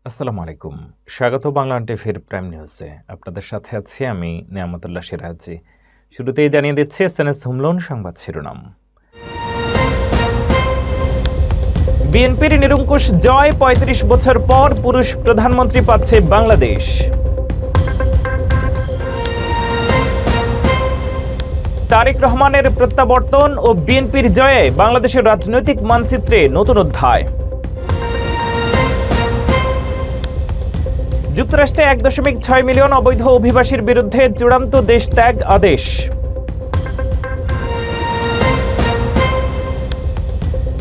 আসসালামু আলাইকুম। স্বাগত বাংলা টিভির প্রাইম নিউজে। আপনাদের সাথে আছি আমি নিয়ামতুল্লাহ সিরাজি। শুরুতেই জানিয়ে দিচ্ছি এসএনএস হুমলন সংবাদ শিরোনাম। বিএনপির নিরঙ্কুশ জয়, ৩৫ বছর পর পুরুষ প্রধানমন্ত্রী পাচ্ছে বাংলাদেশ। তারেক রহমানের প্রত্যাবর্তন ও বিএনপির জয়ে বাংলাদেশের রাজনৈতিক মানচিত্রে নতুন অধ্যায়। যুক্তরাষ্ট্রে ১.৬ মিলিয়ন অবৈধ অভিবাসীর বিরুদ্ধে চূড়ান্ত দেশ ত্যাগ আদেশ।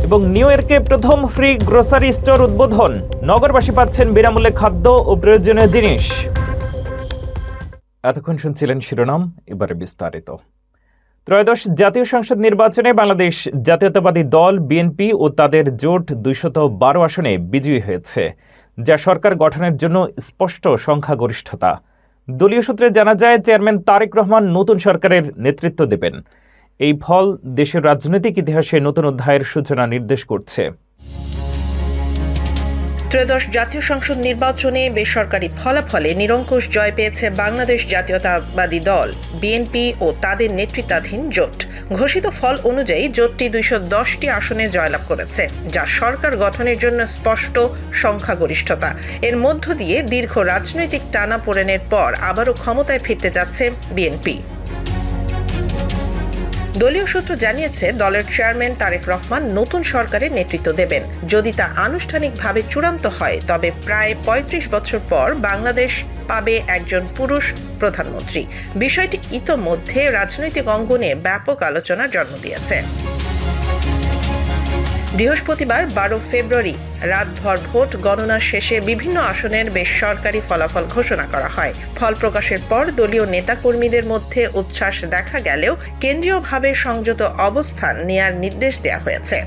এবং নিউ ইয়র্কে প্রথম ফ্রি গ্রোসারি স্টোর উদ্বোধন। নগরবাসী পাচ্ছেন বিনামূল্যে খাদ্য ও প্রয়োজনীয় জিনিস। এতক্ষণ শুনছিলেন শিরোনাম, এবারে বিস্তারিত। ত্রয়োদশ জাতীয় সংসদ নির্বাচনে বাংলাদেশ জাতীয়তাবাদী দল বিএনপি ও তাদের জোট ২১২ আসনে বিজয়ী হয়েছে, যা সরকার গঠনের জন্য স্পষ্ট সংখ্যাগরিষ্ঠতা। দলীয় সূত্রে জানা যায়, চেয়ারম্যান তারেক রহমান নতুন সরকারের নেতৃত্ব দেবেন। এই ফল দেশের রাজনৈতিক ইতিহাসে নতুন অধ্যায়ের সূচনা নির্দেশ করছে। ত্রয়োদশ জাতীয় সংসদ নির্বাচনে বেসরকারি ফলাফলে নিরঙ্কুশ জয় পেয়েছে বাংলাদেশ জাতীয়তাবাদী দল বিএনপি ও তাদের নেতৃত্বাধীন জোট। ঘোষিত ফল অনুযায়ী জোটটি ২১০টি আসনে জয়লাভ করেছে, যা সরকার গঠনের জন্য স্পষ্ট সংখ্যাগরিষ্ঠতা। এর মধ্য দিয়ে দীর্ঘ রাজনৈতিক টানাপোড়েনের পর আবারও ক্ষমতায় ফিরতে যাচ্ছে বিএনপি। দলীয় সূত্র জানিয়েছে, দলের চেয়ারম্যান তারেক রহমান নতুন সরকারের নেতৃত্ব দেবেন। যদি তা আনুষ্ঠানিকভাবে চূড়ান্ত হয়, তবে প্রায় ৩৫ বছর পর বাংলাদেশ পাবে একজন পুরুষ প্রধানমন্ত্রী। বিষয়টি ইতোমধ্যে রাজনৈতিক অঙ্গনে ব্যাপক আলোচনার জন্ম দিয়েছে। বৃহস্পতিবার ১২ ফেব্রুয়ারি রাতভর ভোট গণনা শেষে বিভিন্ন আসনের বেসরকারি ফলাফল ঘোষণা করা হয়। ফল প্রকাশের পর দলীয় নেতাকর্মীদের মধ্যে উচ্ছ্বাস দেখা গেলেও কেন্দ্রীয়ভাবে সংযত অবস্থান নেয়ার নির্দেশ দেওয়া হয়েছে।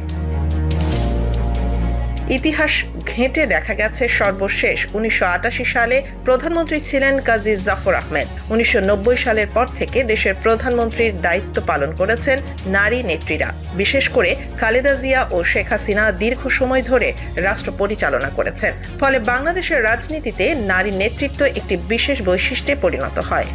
ইতিহাস ঘেঁটে দেখা গেছে, সর্বশেষ ১৯৮৮ সালে প্রধানমন্ত্রী ছিলেন কাজী জাফর আহমেদ। ১৯৯০ সালের পর থেকে দেশের প্রধানমন্ত্রীর দায়িত্ব পালন করেছেন নারী নেত্রীরা। বিশেষ করে খালেদা জিয়া ও শেখ হাসিনা দীর্ঘ সময় ধরে রাষ্ট্র পরিচালনা করেছেন। ফলে বাংলাদেশের রাজনীতিতে নারী নেতৃত্ব একটি বিশেষ বৈশিষ্ট্যে পরিণত হয়।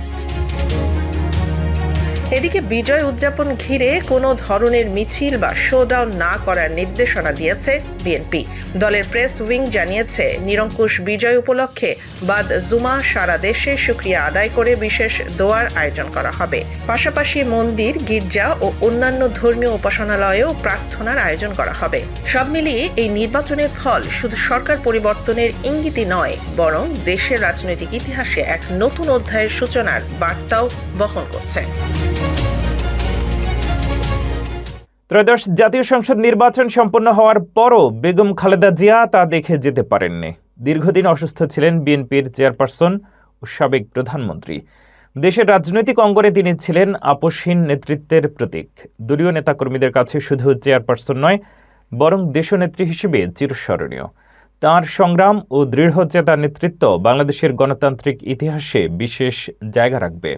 এদিকে বিজয় উদযাপন ঘিরে কোনো ধরনের মিছিল বা শোডাউন না করার নির্দেশনা দিয়েছে বিএনপি। দলের প্রেস উইং জানিয়েছে, নিরঙ্কুশ বিজয় উপলক্ষে বাদ জুমা সারা দেশে শুকরিয়া আদায় করে বিশেষ দোয়ার আয়োজন করা হবে। পাশাপাশি মন্দির, গির্জা ও অন্যান্য ধর্মীয় উপাসনালয়েও প্রার্থনার আয়োজন করা হবে। সব মিলিয়ে এই নির্বাচনের ফল শুধু সরকার পরিবর্তনের ইঙ্গিতই নয়, বরং দেশের রাজনৈতিক ইতিহাসে এক নতুন অধ্যায়ের সূচনার বার্তাও বহন করছে। ত্রয়োদশ জাতীয় সংসদ নির্বাচন সম্পন্ন হওয়ার পরও বেগম খালেদা জিয়া তা দেখে যেতে পারেননি। দীর্ঘদিন অসুস্থ ছিলেন বিএনপির চেয়ারপারসন ও সাবেক প্রধানমন্ত্রী। দেশের রাজনৈতিক অঙ্গনে তিনি ছিলেন আপোষহীন নেতৃত্বের প্রতীক। দলীয় নেতাকর্মীদের কাছে শুধু চেয়ারপারসন নয়, বরং দেশনেত্রী হিসেবে চিরস্মরণীয়। তাঁর সংগ্রাম ও দৃঢ়চেতা নেতৃত্ব বাংলাদেশের গণতান্ত্রিক ইতিহাসে বিশেষ জায়গা রাখবে।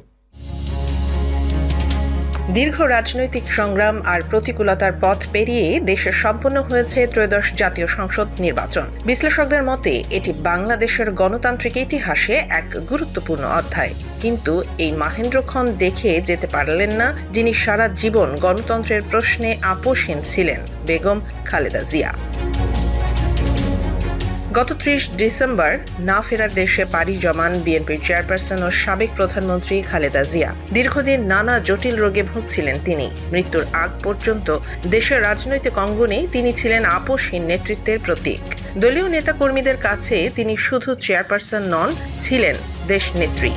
দীর্ঘ রাজনৈতিক সংগ্রাম আর প্রতিকূলতার পথ পেরিয়ে দেশে সম্পন্ন হয়েছে ত্রয়োদশ জাতীয় সংসদ নির্বাচন। বিশ্লেষকদের মতে এটি বাংলাদেশের গণতান্ত্রিক ইতিহাসে এক গুরুত্বপূর্ণ অধ্যায়। কিন্তু এই মাহেন্দ্রক্ষণ দেখে যেতে পারলেন না যিনি সারা জীবন গণতন্ত্রের প্রশ্নে আপোষহীন ছিলেন, বেগম খালেদা জিয়া। গত ৩০ ডিসেম্বর না ফেরার দেশে পাড়ি জমান বিএনপির চেয়ারপারসন ও সাবেক প্রধানমন্ত্রী খালেদা জিয়া। দীর্ঘদিন নানা জটিল রোগে ভুগছিলেন তিনি। মৃত্যুর আগ পর্যন্ত দেশের রাজনৈতিক অঙ্গনে তিনি ছিলেন আপোষহীন নেতৃত্বের প্রতীক। দলীয় নেতাকর্মীদের কাছে তিনি শুধু চেয়ারপারসন নন, ছিলেন দেশনেত্রী।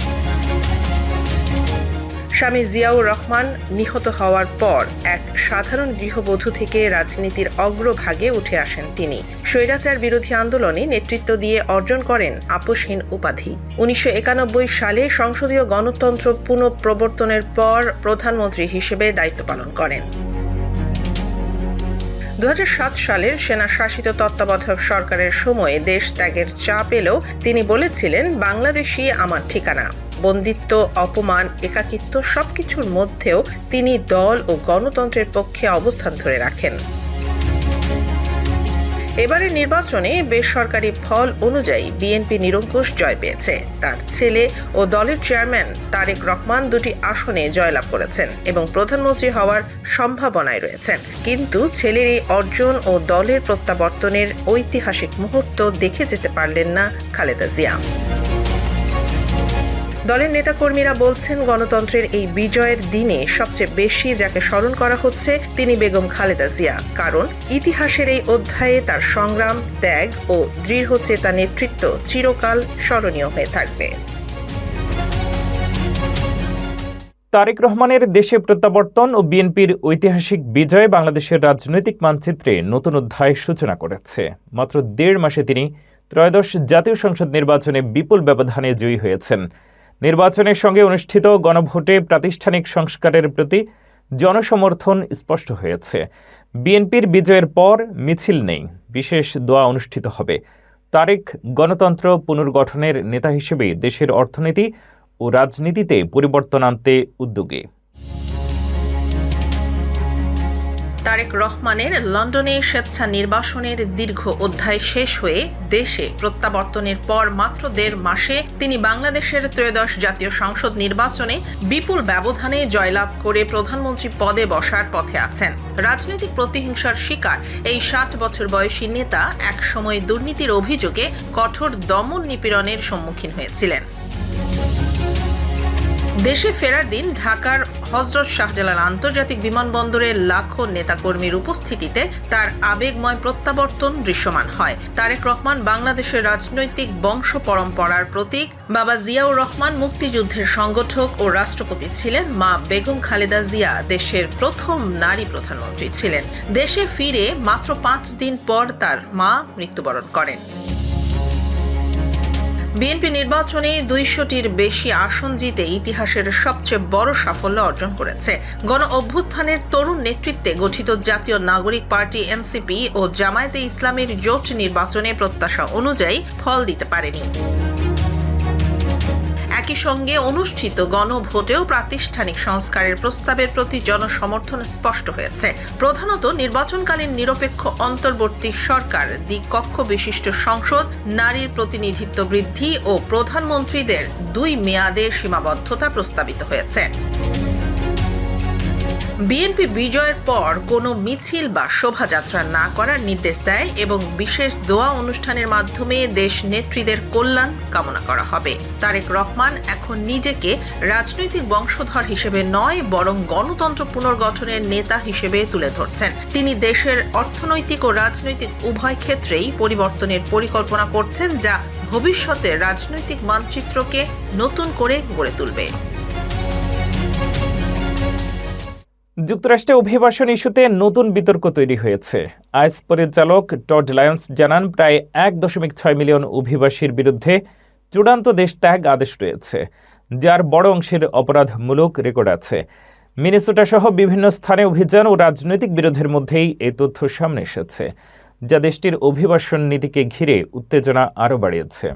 স্বামী জিয়াউর রহমান নিহত হওয়ার পর এক সাধারণ গৃহবধূ থেকে রাজনীতির অগ্রভাগে উঠে আসেন তিনি। স্বৈরাচার বিরোধী আন্দোলনে নেতৃত্ব দিয়ে অর্জন করেন আপোষহীন উপাধি। ১৯৯১ সালে সংসদীয় গণতন্ত্র পুনঃপ্রবর্তনের পর প্রধানমন্ত্রী হিসেবে দায়িত্ব পালন করেন। ২০০৭ সালের সেনা শাসিত তত্ত্বাবধায়ক সরকারের সময়ে দেশ ত্যাগের চাপ এলেও তিনি বলেছিলেন, বাংলাদেশই আমার ঠিকানা। বন্দিত্ব, অপমান, একাকিত্ব সবকিছুর মধ্যেও তিনি দল ও গণতন্ত্রের পক্ষে অবস্থান ধরে রাখেন। এবারের নির্বাচনে বেসরকারি ফল অনুযায়ী বিএনপি নিরঙ্কুশ জয় পেয়েছে। তার ছেলে ও দলের চেয়ারম্যান তারেক রহমান দুটি আসনে জয়লাভ করেছেন এবং প্রধানমন্ত্রী হওয়ার সম্ভাবনায় রয়েছেন। কিন্তু ছেলের এই অর্জন ও দলের প্রত্যাবর্তনের ঐতিহাসিক মুহূর্ত দেখে যেতে পারলেন না খালেদা জিয়া। দলের নেতাকর্মীরা বলছেন, গণতন্ত্রের এই বিজয়ের দিনে সবচেয়ে বেশি যাকে স্মরণ করা হচ্ছে তিনি বেগম খালেদা জিয়া। কারণ ইতিহাসের এই অধ্যায়ে তার সংগ্রাম, ত্যাগ ও দৃঢ়চেতা নেতৃত্ব চিরকাল স্মরণীয় হয়ে থাকবে। তারেক রহমানের দেশে প্রত্যাবর্তন ও বিএনপির ঐতিহাসিক বিজয় বাংলাদেশের রাজনৈতিক মানচিত্রে নতুন অধ্যায়ের সূচনা করেছে। মাত্র 1.5 মাসে তিনি ত্রয়োদশ জাতীয় সংসদ নির্বাচনে বিপুল ব্যবধানে জয়ী হয়েছেন। নির্বাচনের সঙ্গে অনুষ্ঠিত গণভোটে প্রাতিষ্ঠানিক সংস্কারের প্রতি জনসমর্থন স্পষ্ট হয়েছে। বিএনপির বিজয়ের পর মিছিল নেই, বিশেষ দোয়া অনুষ্ঠিত হবে। তারেক গণতন্ত্র পুনর্গঠনের নেতা হিসেবে দেশের অর্থনীতি ও রাজনীতিতে পরিবর্তন আনতে উদ্যোগী। তারেক রহমানের লন্ডনে স্বেচ্ছা নির্বাসনের দীর্ঘ অধ্যায় শেষ হয়ে দেশে প্রত্যাবর্তনের পর মাত্র 1.5 মাসে তিনি বাংলাদেশের ত্রয়োদশ জাতীয় সংসদ নির্বাচনে বিপুল ব্যবধানে জয়লাভ করে প্রধানমন্ত্রী পদে বসার পথে আছেন। রাজনৈতিক প্রতিহিংসার শিকার এই 60 বছর বয়সী নেতা একসময় দুর্নীতির অভিযোগে কঠোর দমন নিপীড়নের সম্মুখীন হয়েছিলেন। দেশে ফেরার দিন ঢাকার হযরত শাহজালাল আন্তর্জাতিক বিমানবন্দরে লাখো নেতাকর্মীর উপস্থিতিতে তার আবেগময় প্রত্যাবর্তন দৃশ্যমান হয়। তারেক রহমান বাংলাদেশের রাজনৈতিক বংশ পরম্পরার প্রতীক। বাবা জিয়াউর রহমান মুক্তিযুদ্ধের সংগঠক ও রাষ্ট্রপতি ছিলেন। মা বেগম খালেদা জিয়া দেশের প্রথম নারী প্রধানমন্ত্রী ছিলেন। দেশে ফিরে মাত্র 5 দিন পর তার মা মৃত্যুবরণ করেন। বিএনপি নির্বাচনে 200টির বেশি আসন জিতে ইতিহাসের সবচেয়ে বড় সাফল্য অর্জন করেছে। গণ অভ্যুত্থানের তরুণ নেতৃত্বে গঠিত জাতীয় নাগরিক পার্টি এনসিপি ও জামায়াতে ইসলামের জোট নির্বাচনে প্রত্যাশা অনুযায়ী ফল দিতে পারেনি। একই সঙ্গে অনুষ্ঠিত গণভোটেও প্রাতিষ্ঠানিক সংস্কারের প্রস্তাবের প্রতি জনসমর্থন স্পষ্ট হয়েছে। প্রধানত নির্বাচনকালীন নিরপেক্ষ অন্তর্বর্তী সরকার, দ্বিকক্ষ বিশিষ্ট সংসদ, নারীর প্রতিনিধিত্ব বৃদ্ধি ও প্রধানমন্ত্রীদের 2 মেয়াদে সীমাবদ্ধতা প্রস্তাবিত হয়েছে। বিএনপি বিজয়ের পর কোনো মিছিল বা শোভাযাত্রা না করার নির্দেশ দেয় এবং বিশেষ দোয়া অনুষ্ঠানের মাধ্যমে দেশ নেত্রীদের কল্যাণ কামনা করা হবে। তারেক রহমান এখন নিজেকে রাজনৈতিক বংশধর হিসেবে নয়, বরং গণতন্ত্র পুনর্গঠনের নেতা হিসেবে তুলে ধরছেন। তিনি দেশের অর্থনৈতিক ও রাজনৈতিক উভয় ক্ষেত্রেই পরিবর্তনের পরিকল্পনা করছেন, যা ভবিষ্যতে রাজনৈতিক মানচিত্রকে নতুন করে গড়ে তুলবে। যুক্তরাষ্ট্রে অভিবাসন ইস্যুতে নতুন বিতর্ক তৈরি হয়েছে। আইস পরিচালক টড লায়ন্স জানান, প্রায় 1.6 মিলিয়ন অভিবাসীর বিরুদ্ধে চূড়ান্ত দেশ ত্যাগ আদেশ রয়েছে, যার বড় অংশের অপরাধমূলক রেকর্ড আছে। মিনেসোটা সহ বিভিন্ন স্থানে অভিযান ও রাজনৈতিক বিরোধের মধ্যেই এই তথ্য সামনে এসেছে, যা দেশটির অভিবাসন নীতিকে ঘিরে উত্তেজনা আরও বাড়িয়েছে।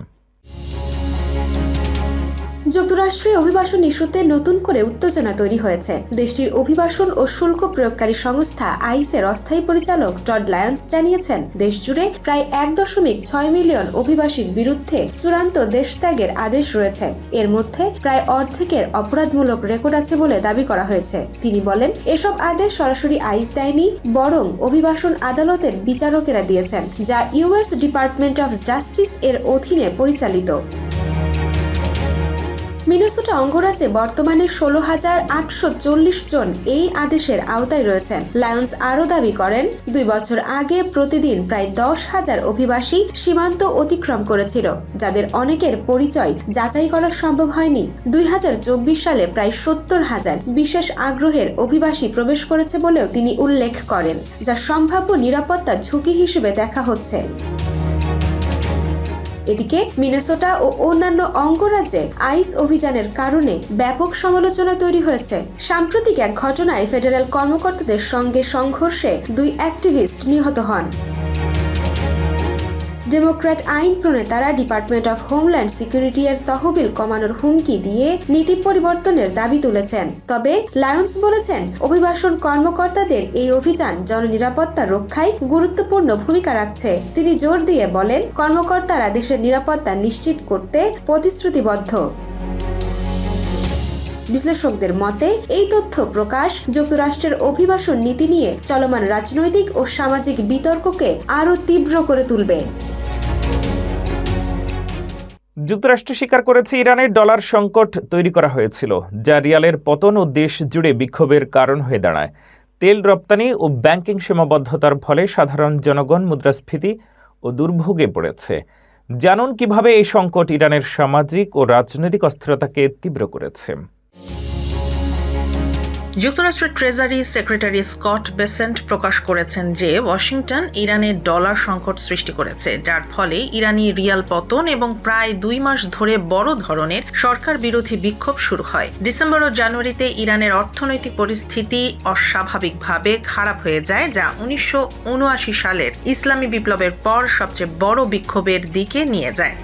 যুক্তরাষ্ট্রে অভিবাসন ইস্যুতে নতুন করে উত্তেজনা তৈরি হয়েছে। দেশটির অভিবাসন ও শুল্ক প্রয়োগকারী সংস্থা আইসের অস্থায়ী পরিচালক টড লায়ন্স জানিয়েছেন, দেশ জুড়ে প্রায় 1.6 মিলিয়ন অভিবাসীর বিরুদ্ধে চূড়ান্ত দেশত্যাগের আদেশ রয়েছে। এর মধ্যে প্রায় অর্ধেকের অপরাধমূলক রেকর্ড আছে বলে দাবি করা হয়েছে। তিনি বলেন, এসব আদেশ সরাসরি আইস দেয়নি, বরং অভিবাসন আদালতের বিচারকেরা দিয়েছেন, যা ইউএস ডিপার্টমেন্ট অফ জাস্টিস এর অধীনে পরিচালিত। মিনেসোটা অঙ্গরাজ্যে বর্তমানে 16,840 জন এই আদেশের আওতায় রয়েছেন। লায়ন্স আরও দাবি করেন, 2 বছর আগে প্রতিদিন প্রায় 10,000 অভিবাসী সীমান্ত অতিক্রম করেছিল, যাদের অনেকের পরিচয় যাচাই করা সম্ভব হয়নি। 2024 সালে প্রায় 70,000 বিশেষ আগ্রহের অভিবাসী প্রবেশ করেছে বলেও তিনি উল্লেখ করেন, যা সম্ভাব্য নিরাপত্তা ঝুঁকি হিসেবে দেখা হচ্ছে। এদিকে মিনেসোটা ও অন্যান্য অঙ্গরাজ্যে আইস অভিযানের কারণে ব্যাপক সমালোচনা তৈরি হয়েছে। সাম্প্রতিক এক ঘটনায় ফেডারেল কর্মকর্তাদের সঙ্গে সংঘর্ষে 2 অ্যাক্টিভিস্ট নিহত হন। ডেমোক্র্যাট আইন প্রণেতারা ডিপার্টমেন্ট অফ হোমল্যান্ড সিকিউরিটি এর তহবিল কমানোর হুমকি দিয়ে নীতি পরিবর্তনের দাবি তুলেছেন। তবে লায়ন্স বলেছেন, অভিবাসন কর্মকর্তাদের এই অভিযান জননিরাপত্তা রক্ষায় গুরুত্বপূর্ণ ভূমিকা রাখছে। তিনি জোর দিয়ে বলেন, কর্মকর্তারা দেশের নিরাপত্তা নিশ্চিত করতে প্রতিশ্রুতিবদ্ধ। বিশ্লেষকদের মতে এই তথ্য প্রকাশ যুক্তরাষ্ট্রের অভিবাসন নীতি নিয়ে চলমান রাজনৈতিক ও সামাজিক বিতর্ককে আরও তীব্র করে তুলবে। যুক্তরাষ্ট্র স্বীকার করেছে ইরানের ডলার সংকট তৈরি করা হয়েছিল, যা রিয়ালের পতন ও দেশ জুড়ে বিক্ষোভের কারণ হয়ে দাঁড়ায়। তেল রপ্তানি ও ব্যাংকিং সীমাবদ্ধতার ফলে সাধারণ জনগণ মুদ্রাস্ফীতি ও দুর্ভোগে পড়েছে। জানুন কিভাবে এই সংকট ইরানের সামাজিক ও রাজনৈতিক অস্থিরতাকে তীব্র করেছে। যুক্তরাষ্ট্রের ট্রেজারি সেক্রেটারি স্কট বেসেন্ট প্রকাশ করেছেন যে ওয়াশিংটন ইরানের ডলার সংকট সৃষ্টি করেছে, যার ফলে ইরানি রিয়াল পতন এবং প্রায় 2 মাস ধরে বড় ধরনের সরকার বিরোধী বিক্ষোভ শুরু হয়। ডিসেম্বর ও জানুয়ারিতে ইরানের অর্থনৈতিক পরিস্থিতি অস্বাভাবিকভাবে খারাপ হয়ে যায়, যা 1979 সালের ইসলামী বিপ্লবের পর সবচেয়ে বড় বিক্ষোভের দিকে নিয়ে যায়।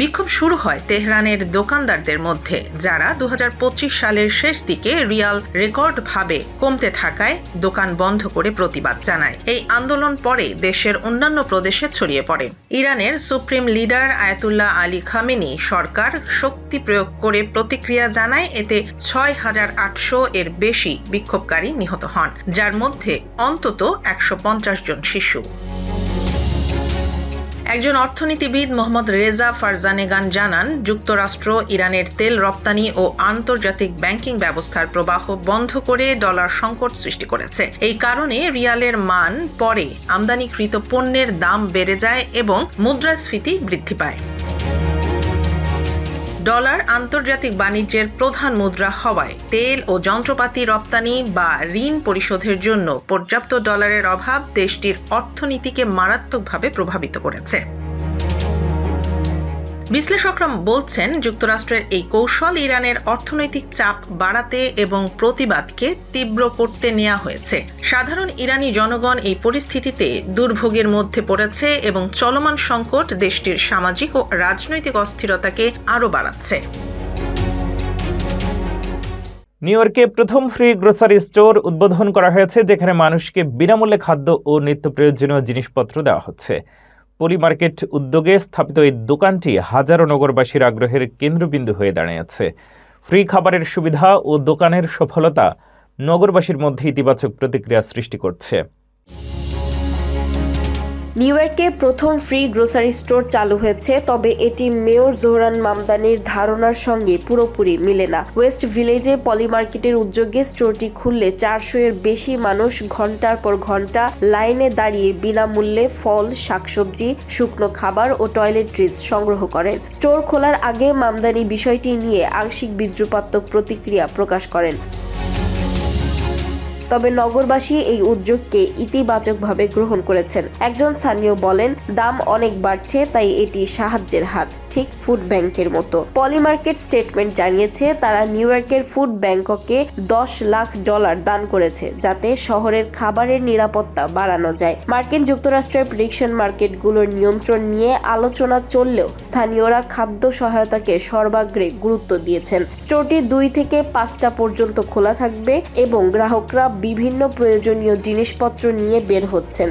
বিক্ষোভ শুরু হয় তেহরানের দোকানদারদের মধ্যে, যারা 2025 সালের শেষ দিকে রিয়াল রেকর্ডভাবে কমতে থাকায় দোকান বন্ধ করে প্রতিবাদ জানায়। এই আন্দোলন পরে দেশের অন্যান্য প্রদেশে ছড়িয়ে পড়ে। ইরানের supreme leader Ayatollah Ali Khamenei সরকার শক্তি প্রয়োগ করে প্রতিক্রিয়া জানায়। এতে 6800 এর বেশি বিক্ষোভকারী নিহত হন, যার মধ্যে অন্তত 150 জন শিশু। একজন অর্থনীতিবিদ মোহাম্মদ রেজা ফারজানেগান জানান, যুক্তরাষ্ট্র ইরানের তেল রপ্তানি ও আন্তর্জাতিক ব্যাংকিং ব্যবস্থার প্রবাহ বন্ধ করে ডলার সংকট সৃষ্টি করেছে। এই কারণে রিয়ালের মান পরে আমদানিকৃত পণ্যের দাম বেড়ে যায় এবং মুদ্রাস্ফীতি বৃদ্ধি পায়। ডলার আন্তর্জাতিক বাণিজ্যের প্রধান মুদ্রা হওয়ায় তেল ও যন্ত্রপাতি রপ্তানি বা ঋণ পরিশোধের জন্য পর্যাপ্ত ডলারের অভাব দেশটির অর্থনীতিকে মারাত্মকভাবে প্রভাবিত করেছে। বিশ্লেষকরা বলছেন, যুক্তরাষ্ট্রের এই কৌশল ইরানের অর্থনৈতিক চাপ বাড়াতে এবং প্রতিবাদকে তীব্র করতে নেওয়া হয়েছে। সাধারণ ইরানি জনগণ এই পরিস্থিতিতে দুর্ভোগের মধ্যে পড়েছে এবং চলমান সংকট দেশটির সামাজিক ও রাজনৈতিক অস্থিরতাকে আরও বাড়াচ্ছে। নিউ ইয়র্কে প্রথম ফ্রি গ্রোসারি স্টোর উদ্বোধন করা হয়েছে, যেখানে মানুষকে বিনামূল্যে খাদ্য ও নিত্য প্রয়োজনীয় জিনিসপত্র দেওয়া হচ্ছে। পলিমার্কেট উদ্যোগে স্থাপিত এই দোকানটি হাজারো নগরবাসীর আগ্রহের কেন্দ্রবিন্দু হয়ে দাঁড়িয়েছে। ফ্রি খাবারের সুবিধা ও দোকানের সফলতা নগরবাসীর মধ্যে ইতিবাচক প্রতিক্রিয়া সৃষ্টি করছে। নিউ ইয়র্কে প্রথম ফ্রি গ্রোসারি স্টোর চালু হয়েছে, তবে এটি মেয়র জোহরান মামদানির ধারণার সঙ্গে পুরোপুরি মিলে না। ওয়েস্ট ভিলেজে পলিমার্কেটের উদ্যোগে স্টোরটি খুললে 400 এর বেশি মানুষ ঘন্টার পর ঘন্টা লাইনে দাঁড়িয়ে বিনামূল্যে ফল, শাকসবজি, শুকনো খাবার ও টয়লেট্রিজ সংগ্রহ করেন। স্টোর খোলার আগে মামদানি বিষয়টি নিয়ে আংশিক বিদ্রুপাত্মক প্রতিক্রিয়া প্রকাশ করেন। তবে নগরবাসী এই উদ্যোগকে ইতিবাচকভাবে গ্রহণ করেছেন। একজন স্থানীয় বলেন, দাম অনেক বাড়ছে, তাই এটি সাহায্যের হাত, ঠিক ফুড ব্যাংকের মতো। পলিমার্কেট স্টেটমেন্ট জানিয়েছে, তারা নিউ ইয়র্কের ফুড ব্যাংককে $10 লাখ দান করেছে, যাতে শহরের খাবারের নিরাপত্তা বাড়ানো যায়। মার্কিন যুক্তরাষ্ট্রের প্রেডিকশন মার্কেটগুলোর নিয়ন্ত্রণ নিয়ে আলোচনা চললেও স্থানীয়রা খাদ্য সহায়তাকে সর্বাগ্রে গুরুত্ব দিয়েছেন। স্টোরটি 2 থেকে 5টা পর্যন্ত খোলা থাকবে এবং গ্রাহকরা বিভিন্ন প্রয়োজনীয় জিনিসপত্র নিয়ে বের হচ্ছেন।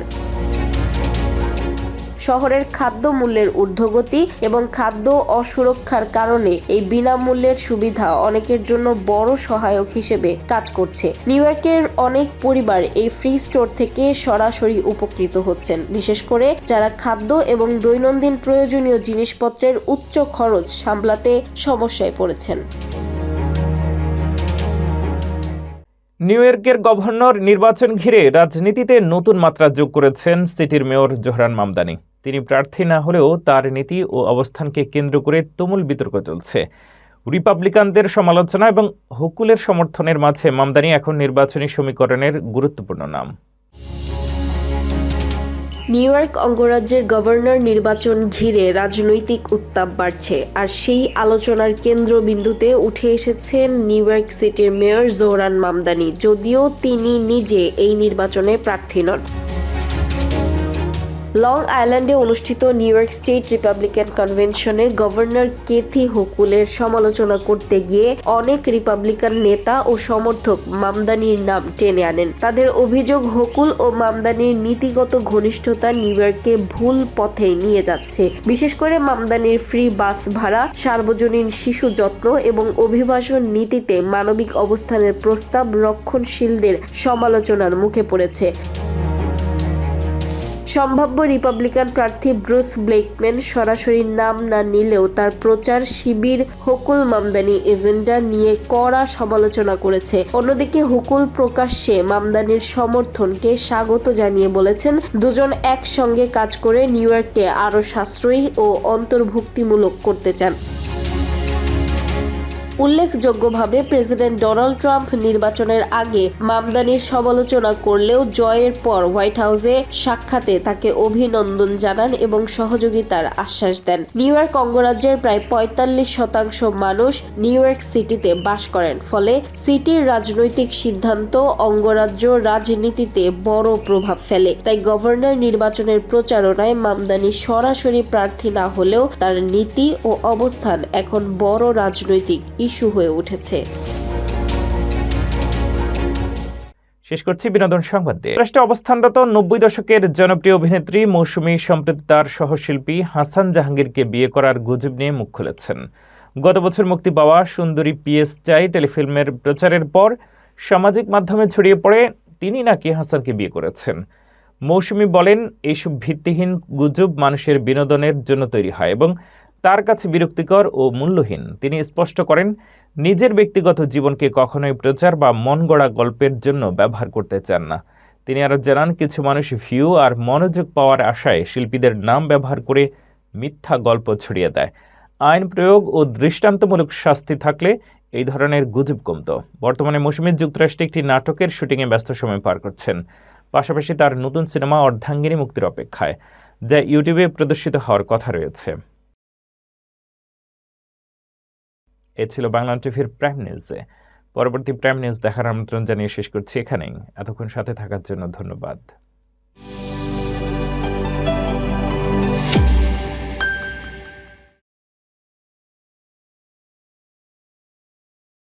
শহরের খাদ্য মূল্যের ঊর্ধ্বগতি এবং খাদ্য অসুরক্ষার কারণে এই বিনামূল্যের সুবিধা অনেকের জন্য বড় সহায়ক হিসেবে কাজ করছে। নিউ ইয়র্কের অনেক পরিবার এই ফ্রি স্টোর থেকে সরাসরি উপকৃত হচ্ছেন, বিশেষ করে যারা খাদ্য এবং দৈনন্দিন প্রয়োজনীয় জিনিসপত্রের উচ্চ খরচ সামলাতে সমস্যায় পড়েছেন। নিউ ইয়র্কের গভর্নর নির্বাচন ঘিরে রাজনীতিতে নতুন মাত্রা যোগ করেছেন সিটির মেয়র জোহরান মামদানি। তিনি প্রার্থী না হলেও তার নীতি ও অবস্থানকে কেন্দ্র করে তুমুল বিতর্ক চলছে। রিপাবলিকানদের সমালোচনা এবং হুকুলের সমর্থনের মাঝে মামদানি এখন নির্বাচনী সমীকরণের গুরুত্বপূর্ণ নাম। নিউ ইয়র্ক অঙ্গরাজ্যের গভর্নর নির্বাচন ঘিরে রাজনৈতিক উত্তাপ বাড়ছে, আর সেই আলোচনার কেন্দ্রবিন্দুতে উঠে এসেছেন নিউ ইয়র্ক সিটির মেয়র জোহরান মামদানি, যদিও তিনি নিজে এই নির্বাচনে প্রার্থী নন। লং আইল্যান্ডে অনুষ্ঠিত নিউ ইয়র্ক স্টেট রিপাবলিকান কনভেনশনে গভর্নর কেথি হোকুলের সমালোচনা করতে গিয়ে অনেক রিপাবলিকান নেতা ও সমর্থক মামদানির নাম টেনে আনেন। তাদের অভিযোগ, হোকুল ও মামদানির নীতিগত ঘনিষ্ঠতা নিউ ইয়র্ককে ভুল পথে নিয়ে যাচ্ছে। বিশেষ করে মামদানির ফ্রি বাস ভাড়া, সার্বজনীন শিশু যত্ন এবং অভিবাসন নীতিতে মানবিক অবস্থানের প্রস্তাব রক্ষণশীলদের সমালোচনার মুখে পড়েছে। সম্ভাব্য রিপাবলিকান প্রার্থী ব্রুস ব্লেকম্যান সরাসরি নাম না নিলেও তার প্রচার শিবির হোকুল মামদানি এজেন্ডা নিয়ে কড়া সমালোচনা করেছে। অন্যদিকে হোকুল প্রকাশ্যে মামদানির সমর্থনকে স্বাগত জানিয়ে বলেছেন, দুজন একসঙ্গে কাজ করে নিউ ইয়র্ককে আরও সাশ্রয়ী ও অন্তর্ভুক্তিমূলক করতে চান। উল্লেখযোগ্যভাবে প্রেসিডেন্ট ডোনাল্ড ট্রাম্প নির্বাচনের আগে মামদানির সমালোচনা করলেও জয়ের পর হোয়াইট হাউসে সাক্ষাতে তাকে অভিনন্দন জানান এবং সহযোগিতার আশ্বাস দেন। নিউ ইয়র্ক অঙ্গরাজ্যের প্রায় ৪৫% মানুষ নিউ ইয়র্ক সিটিতে বাস করেন, ফলে সিটির রাজনৈতিক সিদ্ধান্ত অঙ্গরাজ্য রাজনীতিতে বড় প্রভাব ফেলে। তাই গভর্নর নির্বাচনের প্রচারণায় মামদানি সরাসরি প্রার্থী না হলেও তার নীতি ও অবস্থান এখন বড় রাজনৈতিক ইস্যু হয়ে উঠেছে। শেষ করছি বিনোদন সংবাদ দিয়ে। রাষ্ট্রে অবস্থানরত 90 দশকের জনপ্রিয় অভিনেত্রী মৌসুমী সম্প্রতি তার সহশিল্পী হাসান জাহাঙ্গীরকে বিয়ে করার গুজব নিয়ে মুখ খুলেছেন। গত বছর মুক্তি পাওয়া সুন্দরী পিএস চাই টেলিফিল্মের প্রচারের পর সামাজিক মাধ্যমে ছড়িয়ে পড়ে তিনি নাকি হাসানকে বিয়ে করেছেন। মৌসুমী বলেন, এইসব ভিত্তিহীন গুজব মানুষের বিনোদনের জন্য তৈরি হয় এবং তার কাছে বিরক্তিকর ও মূল্যহীন। তিনি স্পষ্ট করেন, নিজের ব্যক্তিগত জীবনকে কখনোই প্রচার বা মন গড়া গল্পের জন্য ব্যবহার করতে চান না। তিনি আরও জানান, কিছু মানুষ ভিউ আর মনোযোগ পাওয়ার আশায় শিল্পীদের নাম ব্যবহার করে মিথ্যা গল্প ছড়িয়ে দেয়। আইন প্রয়োগ ও দৃষ্টান্তমূলক শাস্তি থাকলে এই ধরনের গুজব কমত। বর্তমানে মৌসুমী যুক্তরাষ্ট্রে একটি নাটকের শুটিংয়ে ব্যস্ত সময় পার করছেন। পাশাপাশি তার নতুন সিনেমা অর্ধাঙ্গিনী মুক্তির অপেক্ষায়, যা ইউটিউবে প্রদর্শিত হওয়ার কথা রয়েছে। এ ছিল বাংলা টিভির প্রাইম নিউজে। পরবর্তী প্রাইম নিউজ দেখার আমন্ত্রণ জানিয়ে শেষ করছি এখানেই। এতক্ষণ সাথে থাকার জন্য ধন্যবাদ।